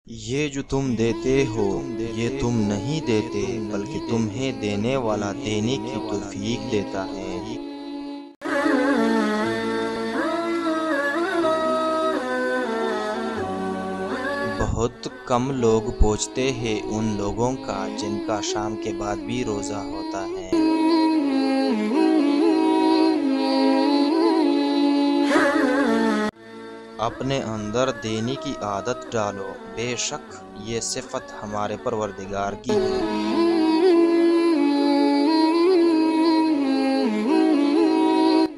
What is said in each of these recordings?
یہ جو تم دیتے ہو یہ تم نہیں دیتے بلکہ تمہیں دینے والا دینے کی توفیق دیتا ہے۔ بہت کم لوگ پوچھتے ہیں ان لوگوں کا جن کا شام کے بعد بھی روزہ ہوتا ہے۔ اپنے اندر دینے کی عادت ڈالو، بے شک یہ صفت ہمارے پروردگار کی ہے۔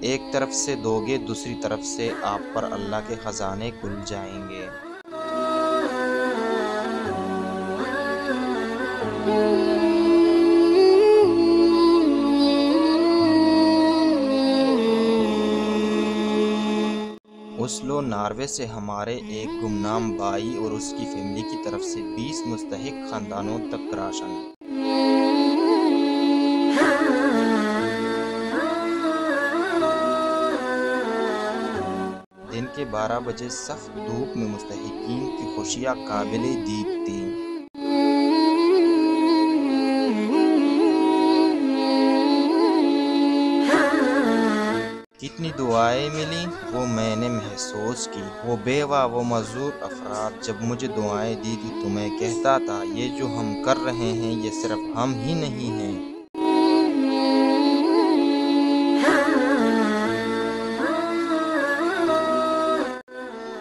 ایک طرف سے دو گے دوسری طرف سے آپ پر اللہ کے خزانے کھل جائیں گے۔ اوسلو ناروے سے ہمارے ایک گمنام بھائی اور اس کی فیملی کی طرف سے 20 مستحق خاندانوں تک راشن۔ دن کے 12 بجے سخت دھوپ میں مستحقین کی خوشیاں قابل دید تھیں۔ کتنی دعائیں ملیں وہ میں نے محسوس کی۔ وہ بیوہ وہ معذور افراد جب مجھے دعائیں دی تھی تو میں کہتا تھا یہ جو ہم کر رہے ہیں یہ صرف ہم ہی نہیں ہیں۔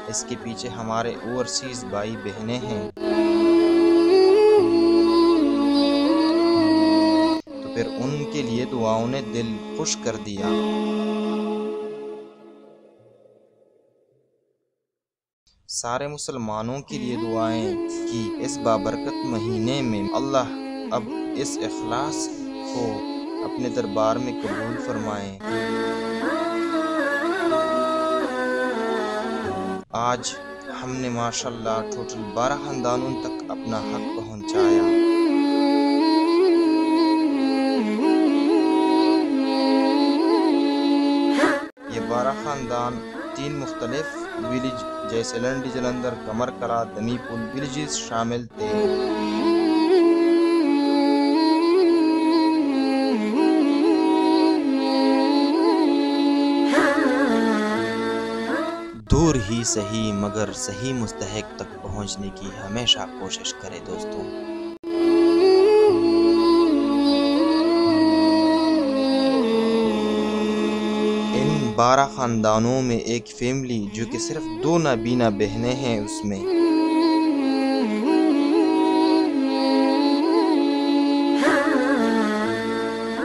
اس کے پیچھے ہمارے اوورسیز بھائی بہنیں ہیں۔ تو پھر ان کے لیے دعاؤں نے دل خوش کر دیا۔ سارے مسلمانوں کے لیے دعائیں کی اس بابرکت مہینے میں اللہ اب اس اخلاص کو اپنے دربار میں قبول فرمائے۔ آج ہم نے ماشاءاللہ ٹوٹل 12 خاندانوں تک اپنا حق پہنچایا۔ یہ 12 خاندان 3 مختلف ویلیج جیسے لنڈی جلندر، کمر کلا، دمی پول ویلیجز شامل تھے۔ دور ہی صحیح مگر صحیح مستحق تک پہنچنے کی ہمیشہ کوشش کرے دوستوں۔ ان 12 خاندانوں میں ایک فیملی جو کہ صرف 2 نابینا بہنیں ہیں اس میں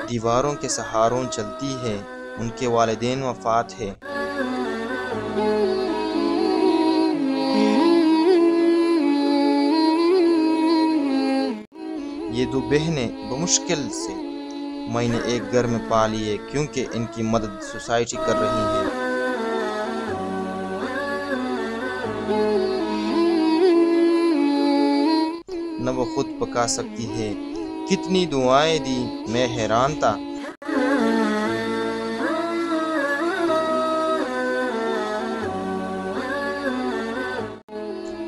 دیواروں کے سہاروں چلتی ہے، ان کے والدین وفات ہے۔ یہ 2 بہنیں بمشکل سے میں نے ایک گھر میں پالی ہے کیونکہ ان کی مدد سوسائٹی کر رہی ہے۔ نہ وہ خود پکا سکتی ہے۔ کتنی دعائیں دی، میں حیران تھا۔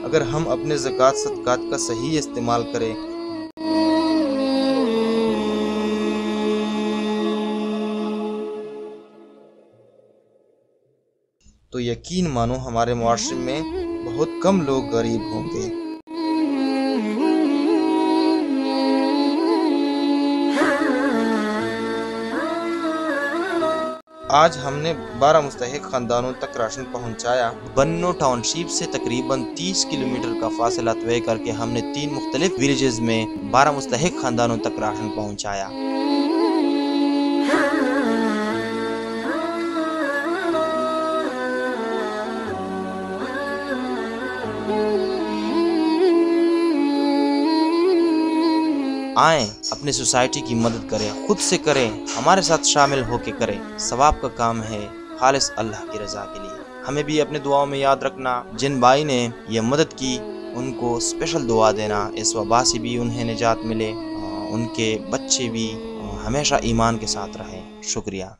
اگر ہم اپنے زکوٰۃ صدقات کا صحیح استعمال کریں تو یقین مانو ہمارے معاشرے میں بہت کم لوگ غریب ہوں گے۔ آج ہم نے 12 مستحق خاندانوں تک راشن پہنچایا۔ بنو ٹاؤن شپ سے تقریباً 30 کلومیٹر کا فاصلہ طے کر کے ہم نے 3 مختلف ویلیجز میں 12 مستحق خاندانوں تک راشن پہنچایا۔ آئیں اپنی سوسائٹی کی مدد کریں، خود سے کریں، ہمارے ساتھ شامل ہو کے کریں۔ ثواب کا کام ہے، خالص اللہ کی رضا کے لیے۔ ہمیں بھی اپنے دعاؤں میں یاد رکھنا، جن بھائی نے یہ مدد کی ان کو اسپیشل دعا دینا، اس وبا سے بھی انہیں نجات ملے، ان کے بچے بھی ہمیشہ ایمان کے ساتھ رہیں۔ شکریہ۔